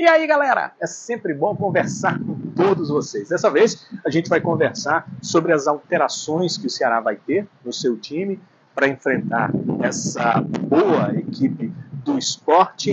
E aí, galera, é sempre bom conversar com todos vocês. Dessa vez, a gente vai conversar sobre as alterações que o Ceará vai ter no seu time para enfrentar essa boa equipe do Sport.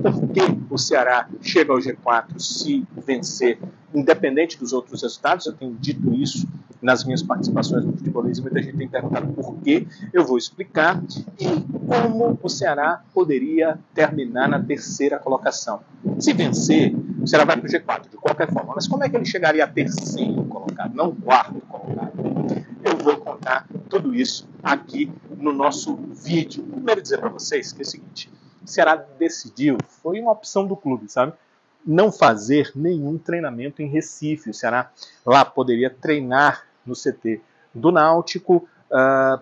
Por que o Ceará chega ao G4 se vencer, independente dos outros resultados? Eu tenho dito isso nas minhas participações no Futebolês, muita gente tem perguntado por quê, eu vou explicar, e como o Ceará poderia terminar na terceira colocação. Se vencer, o Ceará vai para o G4, de qualquer forma, mas como é que ele chegaria a terceiro colocado, não quarto colocado? Eu vou contar tudo isso aqui no nosso vídeo. Primeiro dizer para vocês que é o seguinte, o Ceará decidiu, foi uma opção do clube, sabe? Não fazer nenhum treinamento em Recife. O Ceará lá poderia treinar no CT do Náutico,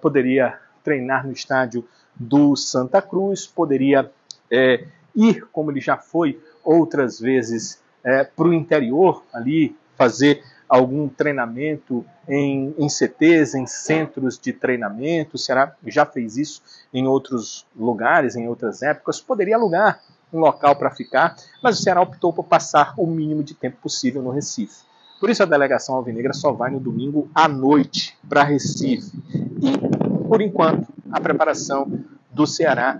poderia treinar no estádio do Santa Cruz, poderia ir, como ele já foi outras vezes, para o interior, ali fazer algum treinamento em CTs, em centros de treinamento. O Ceará já fez isso em outros lugares, em outras épocas, poderia alugar um local para ficar, mas o Ceará optou por passar o mínimo de tempo possível no Recife. Por isso a delegação alvinegra só vai no domingo à noite para Recife. E, por enquanto, a preparação do Ceará,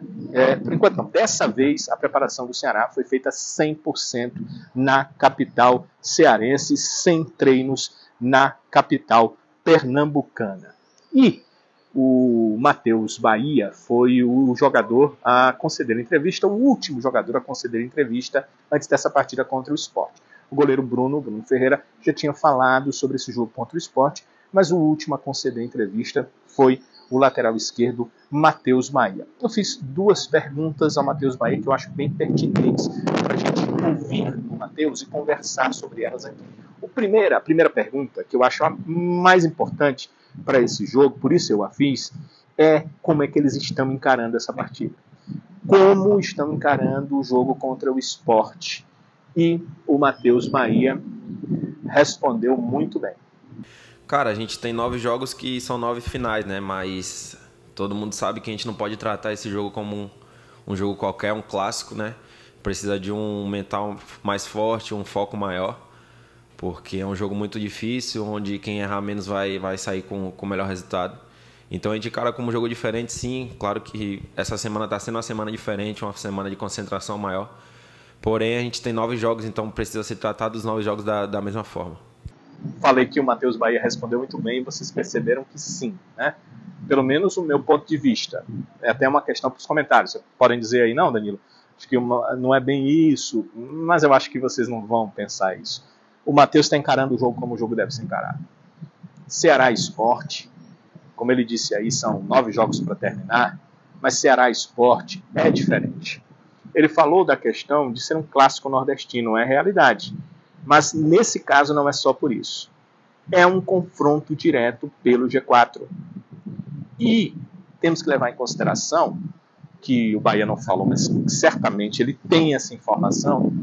dessa vez a preparação do Ceará foi feita 100% na capital cearense, sem treinos na capital pernambucana. E o Matheus Bahia foi o jogador a conceder entrevista, o último jogador a conceder entrevista antes dessa partida contra o Sport. O goleiro Bruno Ferreira já tinha falado sobre esse jogo contra o Sport, mas o último a conceder entrevista foi o lateral esquerdo Matheus Bahia. Eu fiz duas perguntas ao Matheus Bahia que eu acho bem pertinentes para a gente ouvir o Matheus e conversar sobre elas aqui. A primeira pergunta, que eu acho a mais importante para esse jogo, por isso eu a fiz, é como é que eles estão encarando essa partida. Como estão encarando o jogo contra o Sport? E o Matheus Bahia respondeu muito bem. Cara, a gente tem 9 jogos que são 9 finais, né? Mas todo mundo sabe que a gente não pode tratar esse jogo como um jogo qualquer, um clássico, né? Precisa de um mental mais forte, um foco maior, porque é um jogo muito difícil, onde quem errar menos vai sair com o melhor resultado. Então a gente encara como um jogo diferente, sim. Claro que essa semana está sendo uma semana diferente, uma semana de concentração maior. Porém, a gente tem 9 jogos, então precisa ser tratado os 9 jogos da mesma forma. Falei que o Matheus Bahia respondeu muito bem, vocês perceberam que sim, né? Pelo menos o meu ponto de vista. É até uma questão para os comentários. Vocês podem dizer aí, não, Danilo, acho que não é bem isso, mas eu acho que vocês não vão pensar isso. O Matheus está encarando o jogo como o jogo deve ser encarado. Ceará Sport, como ele disse aí, são 9 jogos para terminar, mas Ceará Sport é diferente. Ele falou da questão de ser um clássico nordestino, é realidade. Mas nesse caso não é só por isso. É um confronto direto pelo G4. E temos que levar em consideração, que o Bahia não falou, mas certamente ele tem essa informação,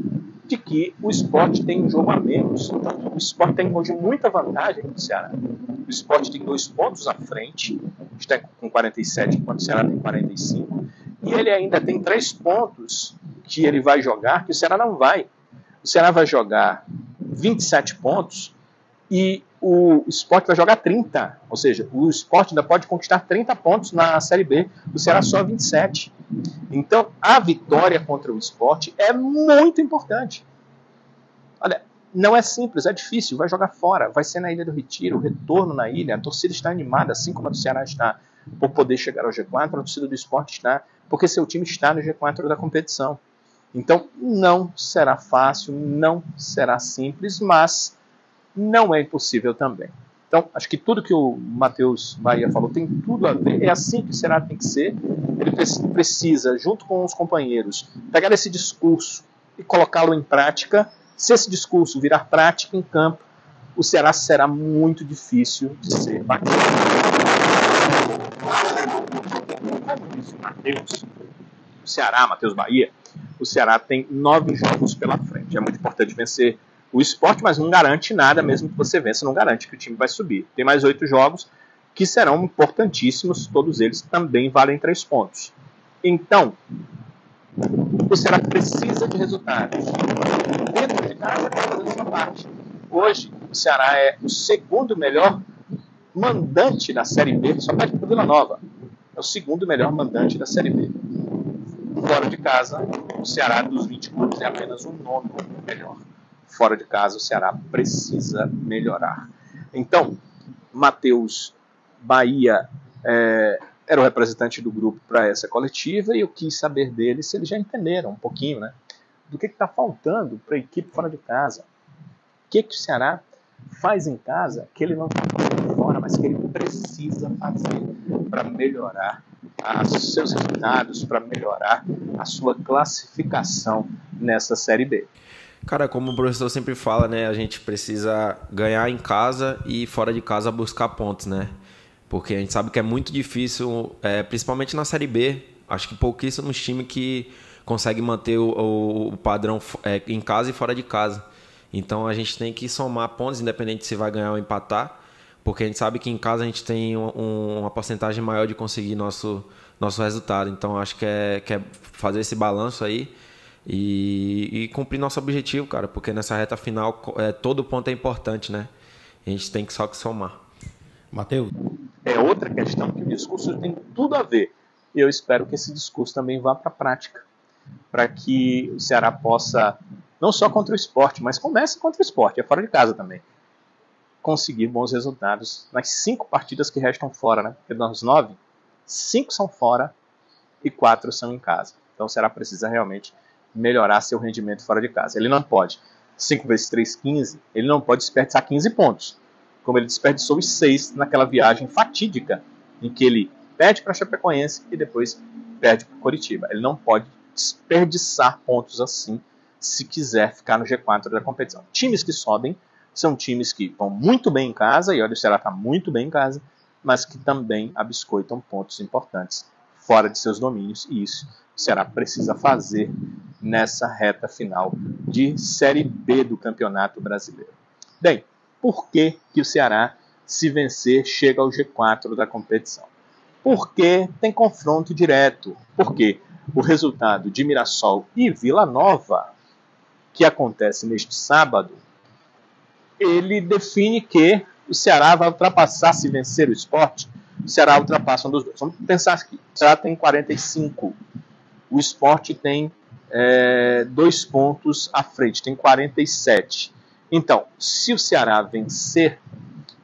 de que o Sport tem um jogo a menos. Então, o Sport tem hoje muita vantagem no Ceará. O Sport tem 2 pontos à frente, está com 47, enquanto o Ceará tem 45. E ele ainda tem 3 pontos que ele vai jogar, que o Ceará não vai. O Ceará vai jogar 27 pontos e o Sport vai jogar 30. Ou seja, o Sport ainda pode conquistar 30 pontos na Série B. O Ceará só 27. Então, a vitória contra o Sport é muito importante. Olha, não é simples, é difícil. Vai jogar fora, vai ser na Ilha do Retiro, o retorno na ilha. A torcida está animada, assim como a do Ceará está, por poder chegar ao G4. A torcida do Sport está, porque seu time está no G4 da competição. Então, não será fácil, não será simples, mas não é impossível também. Então, acho que tudo que o Matheus Bahia falou tem tudo a ver. É assim que o Ceará tem que ser. Ele precisa, junto com os companheiros, pegar esse discurso e colocá-lo em prática. Se esse discurso virar prática em campo, o Ceará será muito difícil de ser batido. Como disse o Matheus, o Ceará, Matheus Bahia, o Ceará tem 9 jogos pela frente. É muito importante vencer o Sport, mas não garante nada, mesmo que você vença, não garante que o time vai subir. Tem mais 8 jogos que serão importantíssimos, todos eles também valem 3 pontos. Então, O Ceará precisa de resultados. Dentro de casa, está fazendo sua parte. Hoje, o Ceará é o segundo melhor mandante da Série B, só perde para o Vila Nova. É o segundo melhor mandante da Série B. Fora de casa, o Ceará dos 20 clubes é apenas o nono melhor. Fora de casa, o Ceará precisa melhorar. Então, Matheus Bahia era o representante do grupo para essa coletiva e eu quis saber deles se eles já entenderam um pouquinho, né, do que está faltando para a equipe fora de casa. O que o Ceará faz em casa que ele não está fazendo fora, mas que ele precisa fazer para melhorar os seus resultados, para melhorar a sua classificação nessa Série B. Cara, como o professor sempre fala, né, a gente precisa ganhar em casa e fora de casa buscar pontos, né? Porque a gente sabe que é muito difícil, principalmente na Série B, acho que pouquíssimos times que conseguem manter o padrão em casa e fora de casa. Então a gente tem que somar pontos, independente se vai ganhar ou empatar, porque a gente sabe que em casa a gente tem uma porcentagem maior de conseguir nosso resultado. Então acho que é fazer esse balanço aí e cumprir nosso objetivo, cara, porque nessa reta final todo ponto é importante, né? A gente tem que só somar. Matheus? É outra questão que o discurso tem tudo a ver. E eu espero que esse discurso também vá para a prática, para que o Ceará possa, não só contra o Sport, mas comece contra o Sport, é fora de casa também, conseguir bons resultados nas 5 partidas que restam fora, né? Porque das 9, 5 são fora e 4 são em casa. Então o Ceará precisa realmente melhorar seu rendimento fora de casa. Ele não pode, 5 vezes 3, 15, ele não pode desperdiçar 15 pontos, como ele desperdiçou os 6 naquela viagem fatídica, em que ele perde para a Chapecoense e depois perde para o Coritiba. Ele não pode desperdiçar pontos assim, se quiser ficar no G4 da competição. Times que sobem são times que vão muito bem em casa, e olha, o Ceará está muito bem em casa, mas que também abiscoitam pontos importantes fora de seus domínios, e isso o Ceará precisa fazer nessa reta final de Série B do Campeonato Brasileiro. Bem, por que o Ceará, se vencer, chega ao G4 da competição? Porque tem confronto direto. Porque o resultado de Mirassol e Vila Nova, que acontece neste sábado, ele define que o Ceará vai ultrapassar, se vencer o Sport, o Ceará ultrapassa um dos dois. Vamos pensar aqui. O Ceará tem 45. O Sport tem 2 pontos à frente, tem 47. Então, se o Ceará vencer,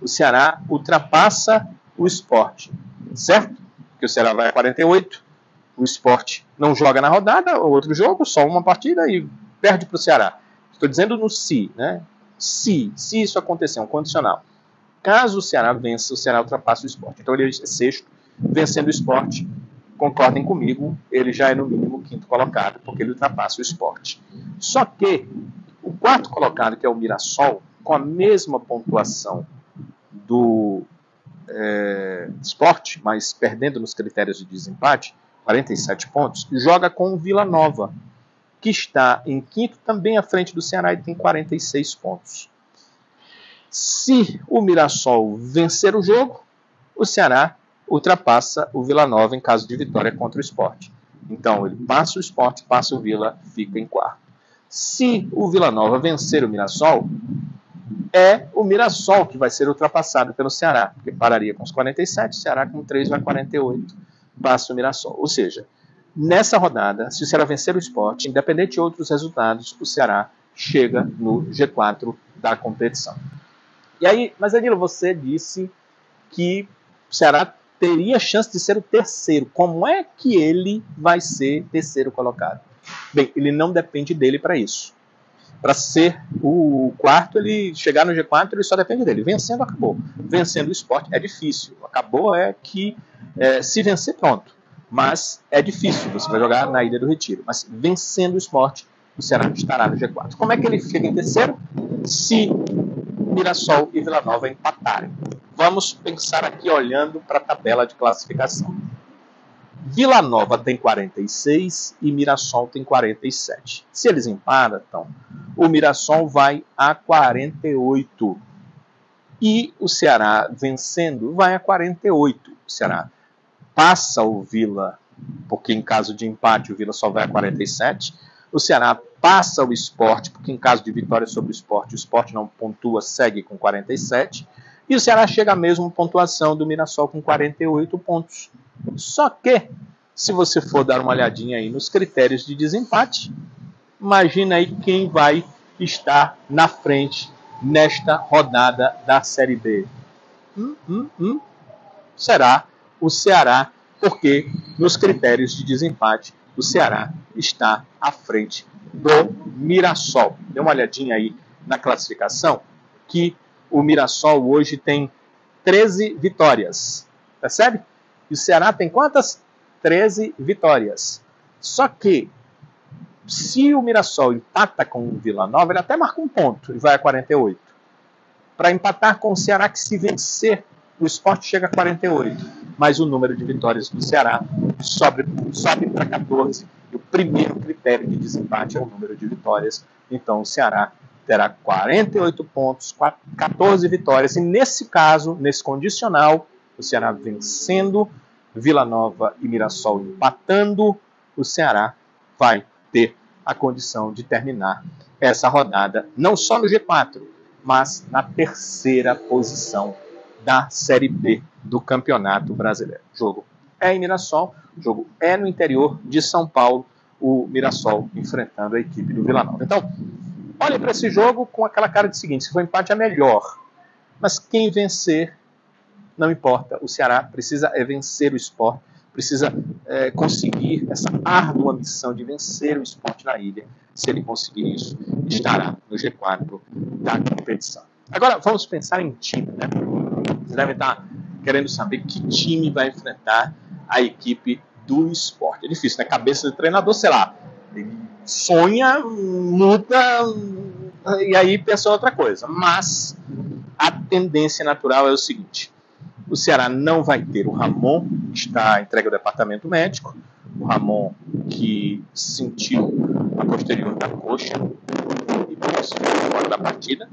o Ceará ultrapassa o Sport, certo? Porque o Ceará vai a 48, o Sport não joga na rodada, o outro jogo, só uma partida e perde para o Ceará. Estou dizendo no se, né? Se isso acontecer, um condicional. Caso o Ceará vença, o Ceará ultrapassa o Sport. Então ele é sexto, vencendo o Sport. Concordem comigo, ele já é no mínimo 5º colocado, porque ele ultrapassa o Sport. Só que o 4º colocado, que é o Mirassol, com a mesma pontuação do Sport, mas perdendo nos critérios de desempate, 47 pontos, joga com o Vila Nova, que está em 5º, também à frente do Ceará, e tem 46 pontos. Se o Mirassol vencer o jogo, o Ceará ultrapassa o Vila Nova em caso de vitória contra o Sport. Então ele passa o Sport, passa o Vila, fica em 4º. Se o Vila Nova vencer o Mirassol, é o Mirassol que vai ser ultrapassado pelo Ceará, porque pararia com os 47, o Ceará com 3 vai 48, passa o Mirassol. Ou seja, nessa rodada, se o Ceará vencer o Sport, independente de outros resultados, o Ceará chega no G4 da competição. E aí, mas Danilo, você disse que o Ceará teria chance de ser o 3º. Como é que ele vai ser 3º colocado? Bem, ele não depende dele para isso. Para ser o 4º, ele chegar no G4, ele só depende dele. Vencendo, acabou. Vencendo o Sport é difícil. Acabou é que se vencer, pronto. Mas é difícil. Você vai jogar na Ilha do Retiro. Mas vencendo o Sport, o Ceará estará no G4. Como é que ele chega em 3º? Se Mirassol e Vila Nova empatarem. Vamos pensar aqui olhando para a tabela de classificação. Vila Nova tem 46 e Mirassol tem 47. Se eles empatam, o Mirassol vai a 48. E o Ceará, vencendo, vai a 48. O Ceará passa o Vila porque em caso de empate o Vila só vai a 47. O Ceará passa o Sport, porque em caso de vitória sobre o Sport não pontua, segue com 47. E o Ceará chega à mesma pontuação do Mirassol com 48 pontos. Só que, se você for dar uma olhadinha aí nos critérios de desempate, imagina aí quem vai estar na frente nesta rodada da Série B. Será o Ceará, porque nos critérios de desempate o Ceará está à frente do Mirassol. Dê uma olhadinha aí na classificação, que o Mirassol hoje tem 13 vitórias. Percebe? E o Ceará tem quantas? 13 vitórias. Só que, se o Mirassol empata com o Vila Nova, ele até marca um ponto e vai a 48. Para empatar com o Ceará, que se vencer, o Sport chega a 48. Mas o número de vitórias do Ceará sobe para 14. E o primeiro critério de desempate é o número de vitórias. Então o Ceará terá 48 pontos, 14 vitórias. E nesse caso, nesse condicional, o Ceará vencendo, Vila Nova e Mirassol empatando, o Ceará vai ter a condição de terminar essa rodada, não só no G4, mas na terceira posição da Série B do Campeonato Brasileiro. O jogo é em Mirassol, o jogo é no interior de São Paulo, o Mirassol enfrentando a equipe do Vila Nova. Então, olhe para esse jogo com aquela cara de seguinte: se for empate é melhor, mas quem vencer não importa. O Ceará precisa vencer o Sport, precisa conseguir essa árdua missão de vencer o Sport na ilha. Se ele conseguir isso, estará no G4 da competição. Agora, vamos pensar em time, né? Você deve estar querendo saber que time vai enfrentar a equipe do Sport. É difícil, né? Cabeça de treinador, sei lá, ele sonha, muda, e aí pensa outra coisa. Mas a tendência natural é o seguinte: o Ceará não vai ter o Ramon, que está entregue ao departamento médico, o Ramon que sentiu a posterior da coxa e por isso ficou fora da partida,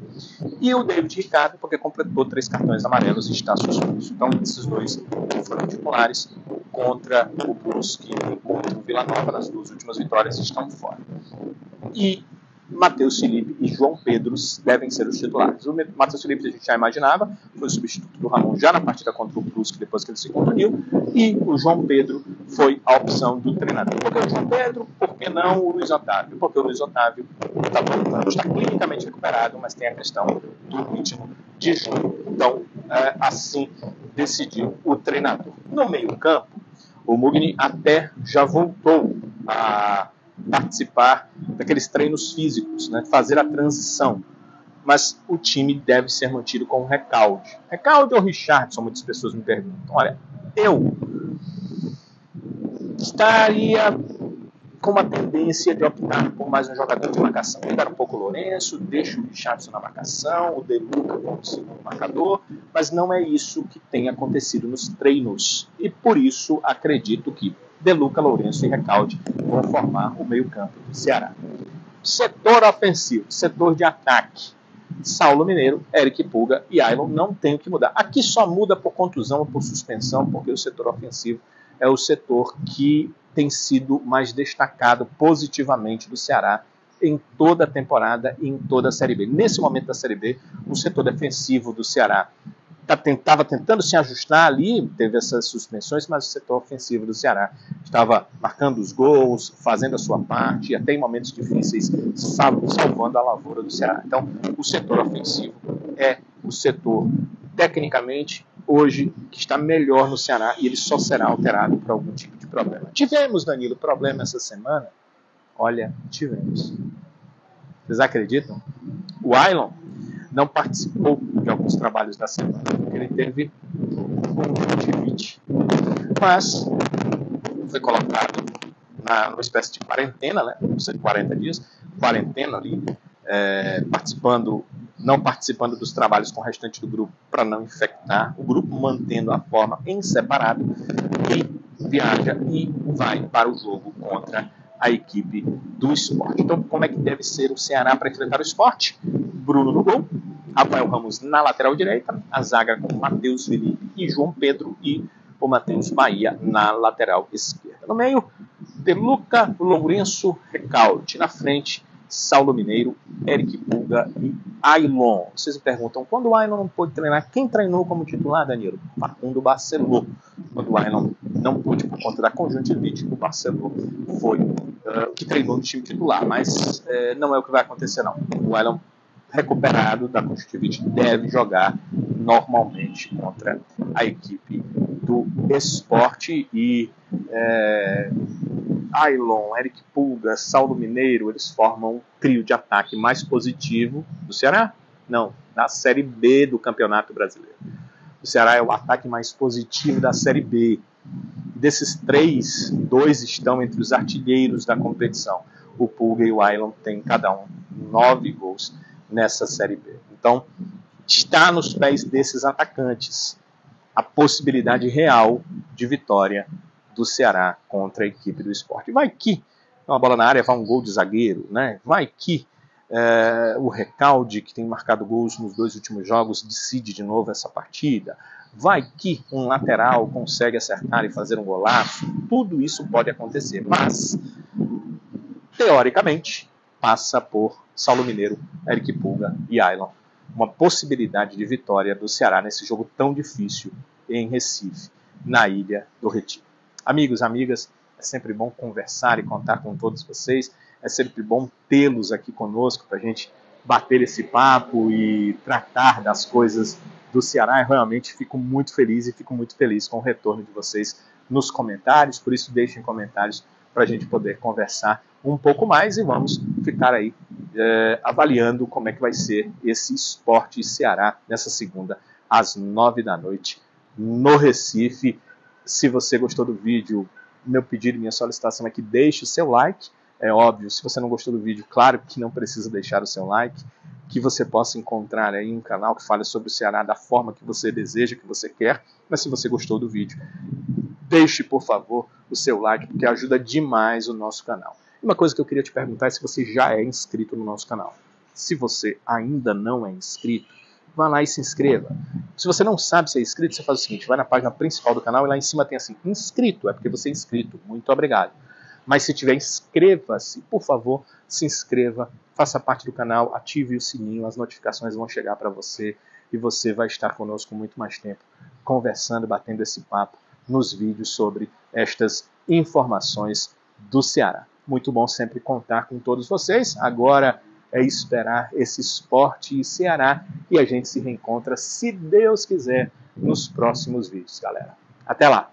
e o David Ricardo, porque completou 3 cartões amarelos e está suspenso. Então, esses dois foram titulares contra o Brusque e contra o Vila Nova. Nas 2 últimas vitórias estão fora. E Matheus Felipe e João Pedro devem ser os titulares. O Matheus Felipe a gente já imaginava, foi o substituto do Ramon já na partida contra o Brusque, depois que ele se contundiu, e o João Pedro foi a opção do treinador. Por que o João Pedro? Por que não o Luiz Otávio? Porque o Luiz Otávio está voltando, está clinicamente recuperado, mas tem a questão do ritmo de jogo. Então, assim decidiu o treinador. No meio-campo, o Mugni até já voltou a participar daqueles treinos físicos, né, fazer a transição. Mas o time deve ser mantido com o Recalde. Recalde ou Richardson, muitas pessoas me perguntam. Olha, eu estaria com uma tendência de optar por mais um jogador de marcação. Libera um pouco o Lourenço, deixa o Richardson na marcação, o De Luca como segundo marcador, mas não é isso que tem acontecido nos treinos. E por isso acredito que De Luca, Lourenço e Recalde vão formar o meio-campo do Ceará. Setor ofensivo, setor de ataque: Saulo Mineiro, Eric Pulga e Ailon. Não tem o que mudar. Aqui só muda por contusão ou por suspensão, porque o setor ofensivo é o setor que tem sido mais destacado positivamente do Ceará em toda a temporada e em toda a Série B. Nesse momento da Série B, o setor defensivo do Ceará estava tentando se ajustar ali, teve essas suspensões, mas o setor ofensivo do Ceará estava marcando os gols, fazendo a sua parte, e até em momentos difíceis, salvando a lavoura do Ceará. Então, o setor ofensivo é o setor, tecnicamente, hoje, que está melhor no Ceará, e ele só será alterado por algum tipo de problema. Tivemos, Danilo, problema essa semana? Olha, tivemos. Vocês acreditam? O Ailon não participou de alguns trabalhos da semana, porque ele teve conjuntivite. Mas foi colocado numa espécie de quarentena, né? De 40 dias, quarentena ali, não participando dos trabalhos com o restante do grupo para não infectar o grupo, mantendo a forma em separado, e viaja e vai para o jogo contra a equipe do Sport. Então, como é que deve ser o Ceará para enfrentar o Sport? Bruno no gol, Rafael Ramos na lateral direita, a zaga com Matheus Felipe e João Pedro, e o Matheus Bahia na lateral esquerda. No meio, De Luca, Lourenço, Recalde. Na frente, Saulo Mineiro, Eric Pulga e Ailon. Vocês me perguntam, quando o Ailon não pôde treinar, quem treinou como titular, Danilo? Facundo Barceló. Quando o Ailon não pôde por conta da conjuntivite, o Barceló foi que treinou no time titular. Mas não é o que vai acontecer, não. O Ailon, recuperado da conjuntivite, deve jogar normalmente contra a equipe do Sport. E Ailon, Eric Pulga, Saulo Mineiro, eles formam um trio de ataque mais positivo do Ceará? Não, da Série B do Campeonato Brasileiro. O Ceará é o ataque mais positivo da Série B. Desses 3, 2 estão entre os artilheiros da competição. O Pulga e o Ailon têm cada um 9 gols nessa Série B. Então, está nos pés desses atacantes a possibilidade real de vitória do Ceará contra a equipe do Sport. Vai que uma bola na área vai um gol de zagueiro, né? Vai que o Recalde, que tem marcado gols nos 2 últimos jogos, decide de novo essa partida. Vai que um lateral consegue acertar e fazer um golaço. Tudo isso pode acontecer, mas teoricamente passa por Saulo Mineiro, Eric Pulga e Ailon. Uma possibilidade de vitória do Ceará nesse jogo tão difícil em Recife, na Ilha do Retiro. Amigos, amigas, é sempre bom conversar e contar com todos vocês. É sempre bom tê-los aqui conosco para a gente bater esse papo e tratar das coisas do Ceará. Eu realmente fico muito feliz com o retorno de vocês nos comentários. Por isso, deixem comentários para a gente poder conversar um pouco mais e vamos ficar aí avaliando como é que vai ser esse Sport Ceará nessa segunda, às 9 da noite, no Recife. Se você gostou do vídeo, meu pedido, minha solicitação é que deixe o seu like. É óbvio, se você não gostou do vídeo, claro que não precisa deixar o seu like, que você possa encontrar aí um canal que fale sobre o Ceará da forma que você deseja, que você quer. Mas se você gostou do vídeo, deixe, por favor, o seu like, porque ajuda demais o nosso canal. E uma coisa que eu queria te perguntar é se você já é inscrito no nosso canal. Se você ainda não é inscrito, vá lá e se inscreva. Se você não sabe se é inscrito, você faz o seguinte, vai na página principal do canal e lá em cima tem assim, inscrito, é porque você é inscrito, muito obrigado. Mas se tiver, inscreva-se, por favor, se inscreva, faça parte do canal, ative o sininho, as notificações vão chegar para você e você vai estar conosco muito mais tempo, conversando, batendo esse papo nos vídeos sobre estas informações do Ceará. Muito bom sempre contar com todos vocês. Agora é esperar esse Sport Ceará e a gente se reencontra, se Deus quiser, nos próximos vídeos, galera. Até lá!